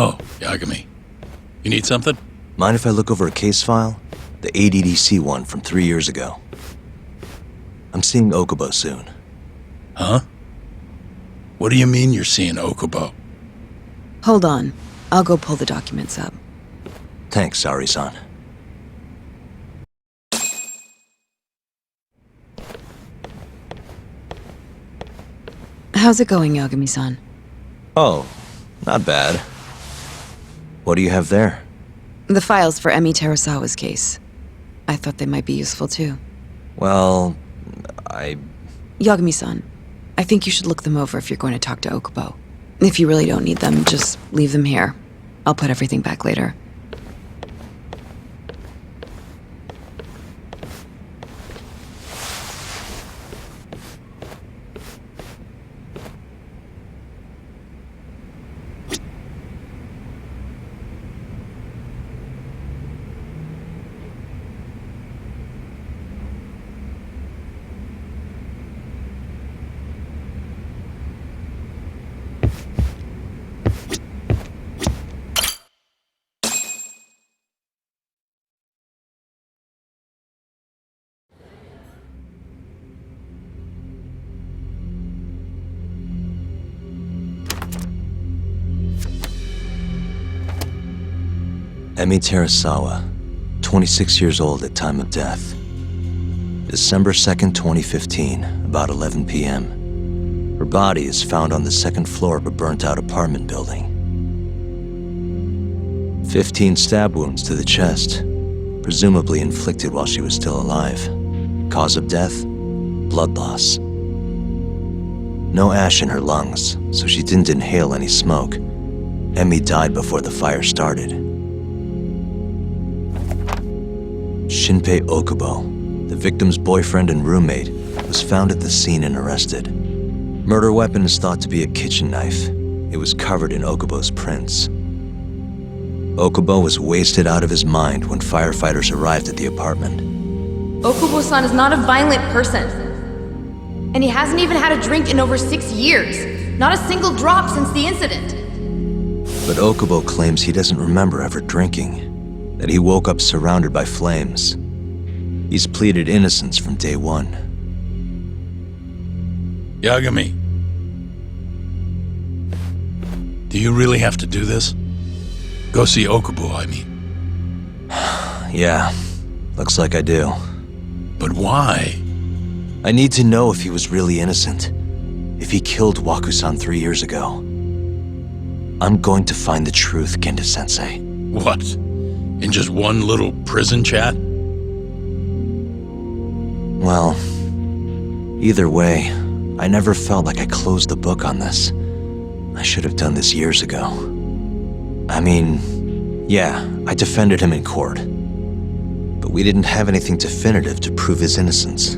Oh, Yagami. You need something? Mind if I look over a case file? The ADDC one from 3 years ago. I'm seeing Okubo soon. Huh? What do you mean you're seeing Okubo? Hold on. I'll go pull the documents up. Thanks, Sari-san. How's it going, Yagami-san? Oh, not bad. What do you have there? The files for Emi Terasawa's case. I thought they might be useful too. Well, Yagami-san, I think you should look them over if you're going to talk to Okubo. If you really don't need them, just leave them here. I'll put everything back later. Emi Terasawa, 26 years old at time of death. December 2nd, 2015, about 11 p.m. Her body is found on the second floor of a burnt-out apartment building. 15 stab wounds to the chest, presumably inflicted while she was still alive. Cause of death? Blood loss. No ash in her lungs, so she didn't inhale any smoke. Emi died before the fire started. Shinpei Okubo, the victim's boyfriend and roommate, was found at the scene and arrested. Murder weapon is thought to be a kitchen knife. It was covered in Okubo's prints. Okubo was wasted out of his mind when firefighters arrived at the apartment. Okubo-san is not a violent person. And he hasn't even had a drink in over 6 years. Not a single drop since the incident. But Okubo claims he doesn't remember ever drinking, that he woke up surrounded by flames. He's pleaded innocence from day one. Yagami. Do you really have to do this? Go see Okubo, I mean. Yeah, looks like I do. But why? I need to know if he was really innocent. If he killed Waku-san 3 years ago. I'm going to find the truth, Genda-sensei. What? In just one little prison chat? Well, either way, I never felt like I closed the book on this. I should have done this years ago. I mean, yeah, I defended him in court. But we didn't have anything definitive to prove his innocence.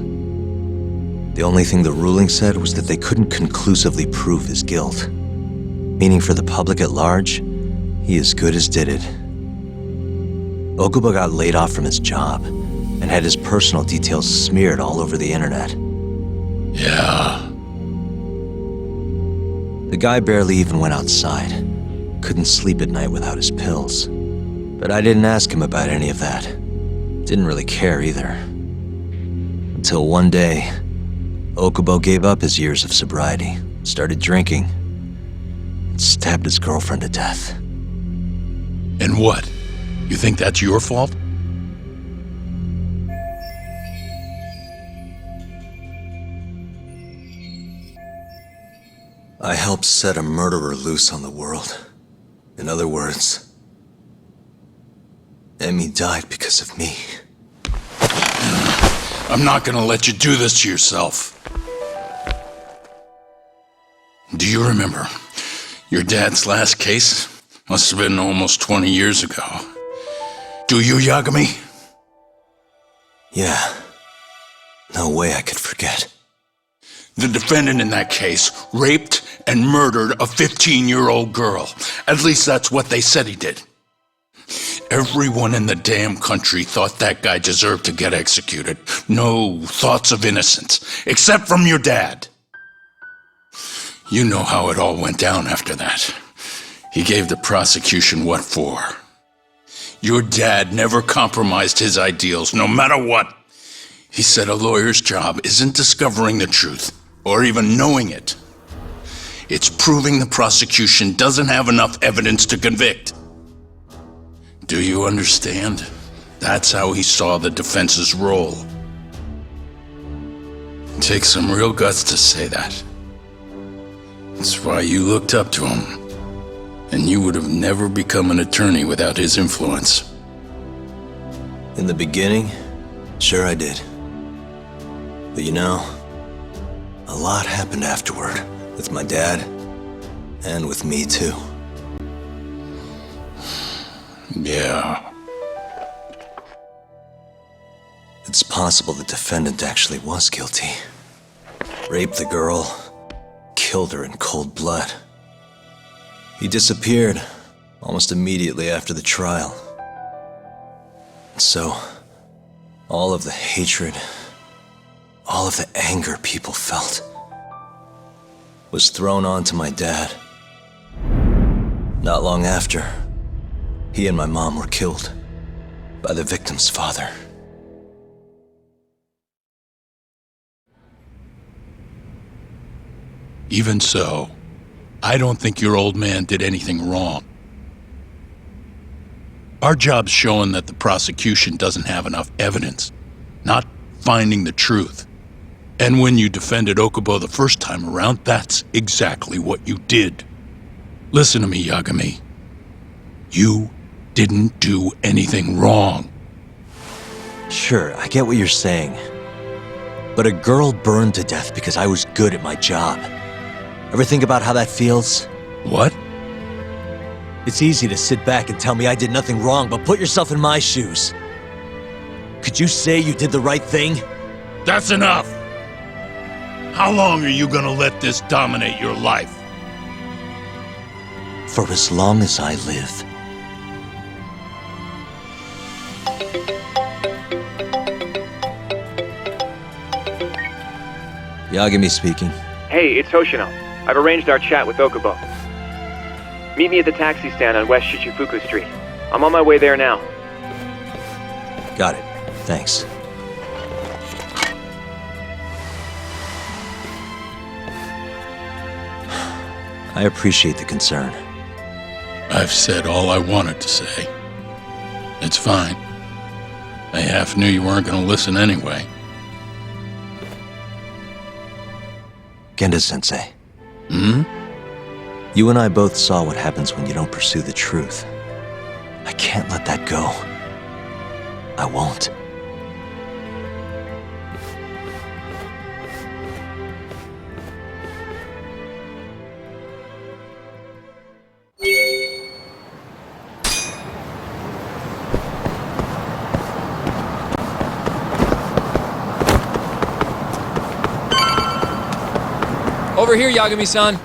The only thing the ruling said was that they couldn't conclusively prove his guilt. Meaning for the public at large, he as good as did it. Okubo got laid off from his job and had his personal details smeared all over the internet. Yeah. The guy barely even went outside. Couldn't sleep at night without his pills. But I didn't ask him about any of that. Didn't really care either. Until one day, Okubo gave up his years of sobriety, started drinking, and stabbed his girlfriend to death. And what? You think that's your fault? I helped set a murderer loose on the world. In other words, Emi died because of me. I'm not gonna let you do this to yourself. Do you remember your dad's last case? Must have been almost 20 years ago. Do you, Yagami? Yeah. No way I could forget. The defendant in that case raped and murdered a 15-year-old girl. At least that's what they said he did. Everyone in the damn country thought that guy deserved to get executed. No thoughts of innocence, except from your dad. You know how it all went down after that. He gave the prosecution what for. Your dad never compromised his ideals, no matter what. He said a lawyer's job isn't discovering the truth, or even knowing it. It's proving the prosecution doesn't have enough evidence to convict. Do you understand? That's how he saw the defense's role. It takes some real guts to say that. That's why you looked up to him. And you would have never become an attorney without his influence. In the beginning, sure I did. But you know, a lot happened afterward, with my dad, and with me too. Yeah. It's possible the defendant actually was guilty. Raped the girl, killed her in cold blood. He disappeared almost immediately after the trial. So, all of the hatred, all of the anger people felt was thrown onto my dad. Not long after, he and my mom were killed by the victim's father. Even so, I don't think your old man did anything wrong. Our job's showing that the prosecution doesn't have enough evidence, not finding the truth. And when you defended Okubo the first time around, that's exactly what you did. Listen to me, Yagami. You didn't do anything wrong. Sure, I get what you're saying. But a girl burned to death because I was good at my job. Ever think about how that feels? What? It's easy to sit back and tell me I did nothing wrong, but put yourself in my shoes. Could you say you did the right thing? That's enough! How long are you gonna let this dominate your life? For as long as I live. Yagami speaking. Hey, it's Hoshino. I've arranged our chat with Okubo. Meet me at the taxi stand on West Shichifuku Street. I'm on my way there now. Got it. Thanks. I appreciate the concern. I've said all I wanted to say. It's fine. I half knew you weren't gonna listen anyway. Genda-sensei. Hmm? You and I both saw what happens when you don't pursue the truth. I can't let that go. I won't. Over here, Yagami-san.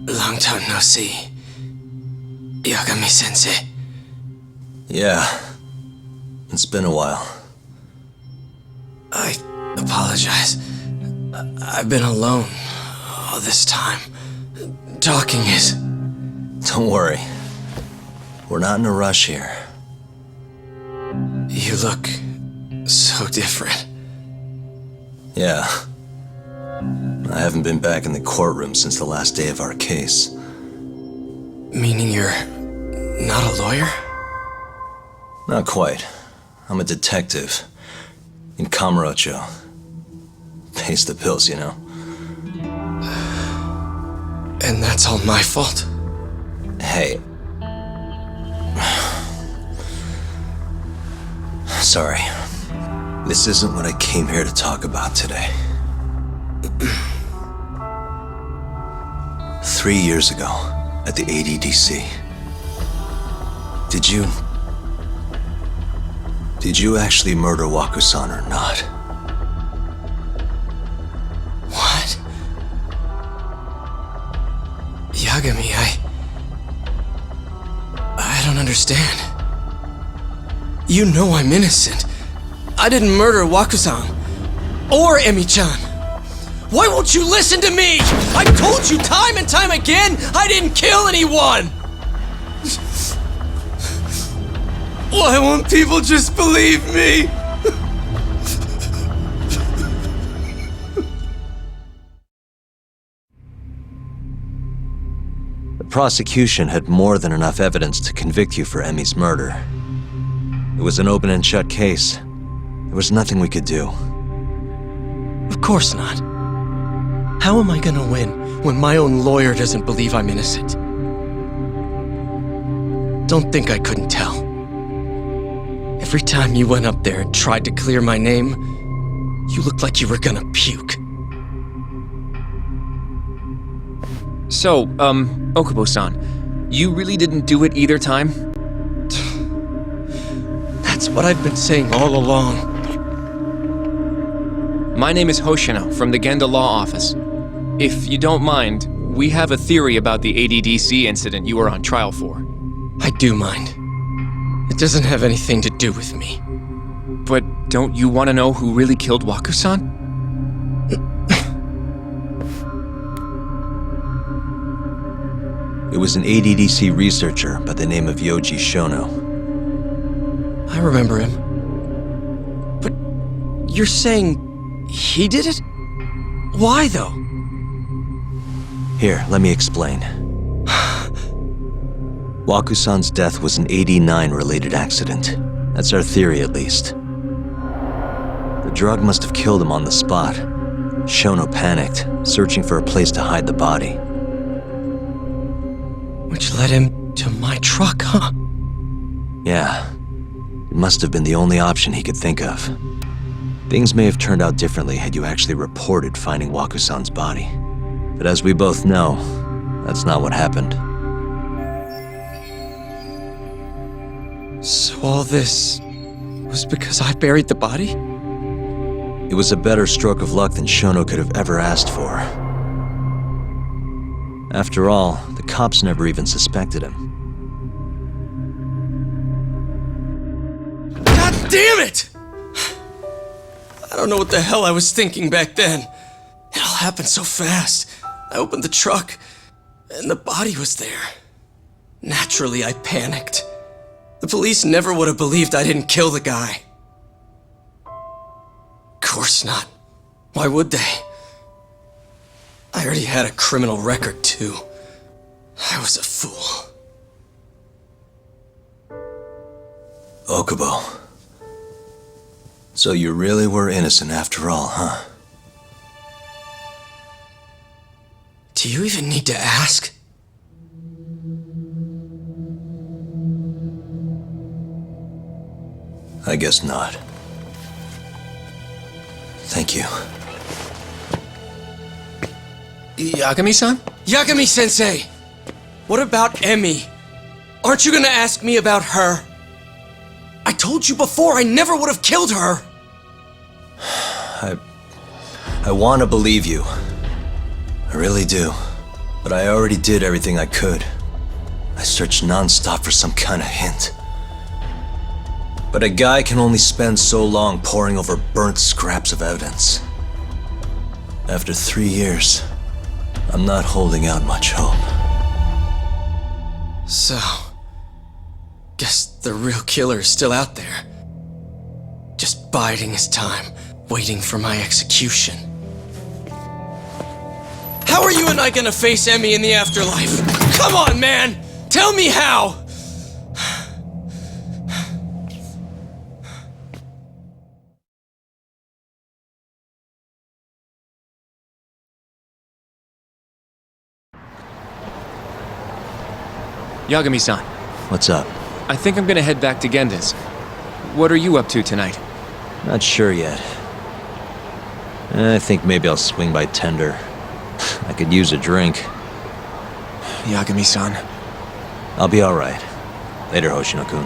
Long time no see. Yagami-sensei. Yeah. It's been a while. I apologize. I've been alone all this time. Talking is... Don't worry. We're not in a rush here. You look so different. Yeah. I haven't been back in the courtroom since the last day of our case. Meaning you're not a lawyer? Not quite. I'm a detective. In Kamurocho. Pays the bills, you know. And that's all my fault? Hey. Sorry. This isn't what I came here to talk about today. 3 years ago, at the ADDC. Did you actually murder Waku-san or not? What? Yagami, I don't understand. You know I'm innocent. I didn't murder Waku-san. Or Emi-chan. Why won't you listen to me? I've told you time and time again, I didn't kill anyone! Why won't people just believe me? The prosecution had more than enough evidence to convict you for Emi's murder. It was an open and shut case. There was nothing we could do. Of course not. How am I gonna win when my own lawyer doesn't believe I'm innocent? Don't think I couldn't tell. Every time you went up there and tried to clear my name, you looked like you were gonna puke. So, Okubo-san, you really didn't do it either time? That's what I've been saying all along. My name is Hoshino from the Genda Law Office. If you don't mind, we have a theory about the ADDC incident you were on trial for. I do mind. It doesn't have anything to do with me. But don't you want to know who really killed Waku-san? It was an ADDC researcher by the name of Yoji Shono. I remember him. But you're saying he did it? Why, though? Here, let me explain. Waku-san's death was an 89-related accident. That's our theory, at least. The drug must have killed him on the spot. Shono panicked, searching for a place to hide the body. Which led him to my truck, huh? Yeah. It must have been the only option he could think of. Things may have turned out differently had you actually reported finding Waku-san's body. But as we both know, that's not what happened. So all this was because I buried the body? It was a better stroke of luck than Shono could have ever asked for. After all, the cops never even suspected him. God damn it! I don't know what the hell I was thinking back then. It all happened so fast. I opened the truck, and the body was there. Naturally, I panicked. The police never would have believed I didn't kill the guy. Of course not. Why would they? I already had a criminal record, too. I was a fool. Okubo. So you really were innocent after all, huh? Do you even need to ask? I guess not. Thank you. Yagami-san? Yagami-sensei! What about Emi? Aren't you gonna ask me about her? I told you before I never would have killed her! I want to believe you. I really do. But I already did everything I could. I searched non-stop for some kind of hint. But a guy can only spend so long poring over burnt scraps of evidence. After 3 years, I'm not holding out much hope. So, guess the real killer is still out there. Just biding his time, waiting for my execution. How are you and I gonna face Emi in the afterlife? Come on, man! Tell me how! Yagami-san, What's up? I think I'm gonna head back to Genda's. What are you up to tonight? Not sure yet. I think maybe I'll swing by Tender. I could use a drink. Yagami-san. I'll be alright. Later, Hoshino-kun.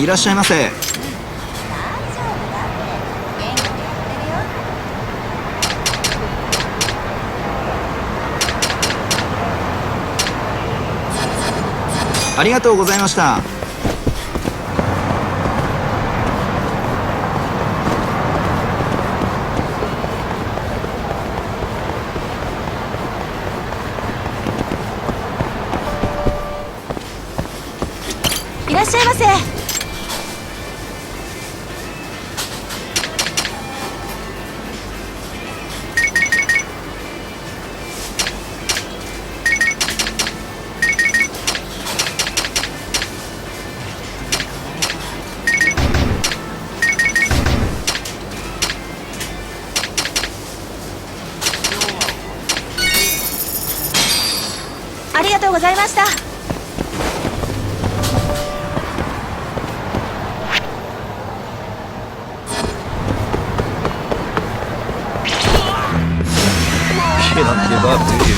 いらっしゃいませ。ありがとうございました。いらっしゃいませ。ありがとうございました。You don't give up, do you?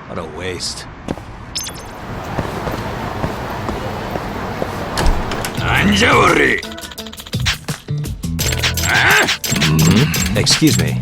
What a waste. Excuse me.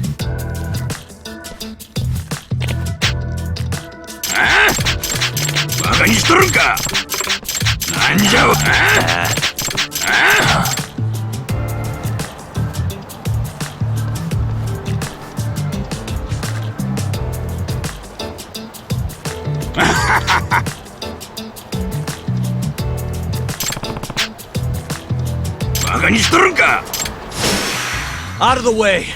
Out of the way.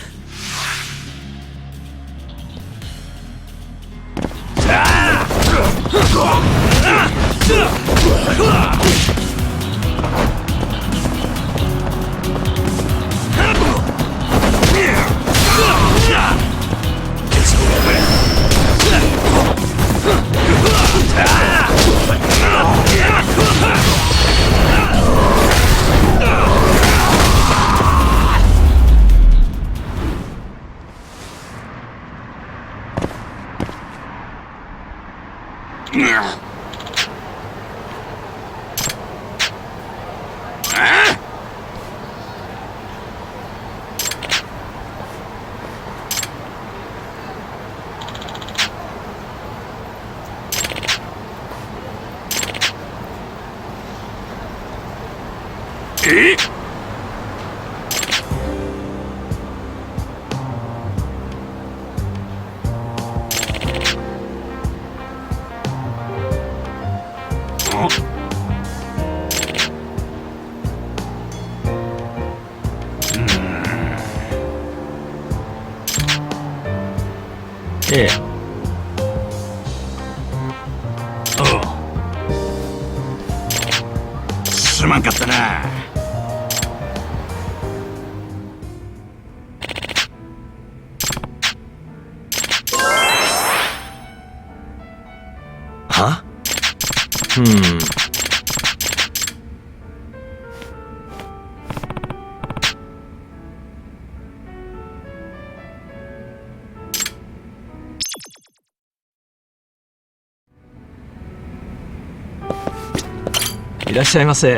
Yeah. Oh. すまんかったな。Huh? Hmm. いらっしゃいませ。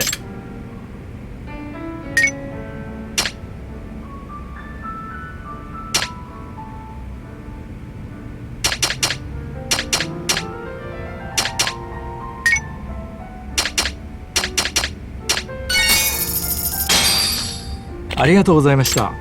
ありがとうございました。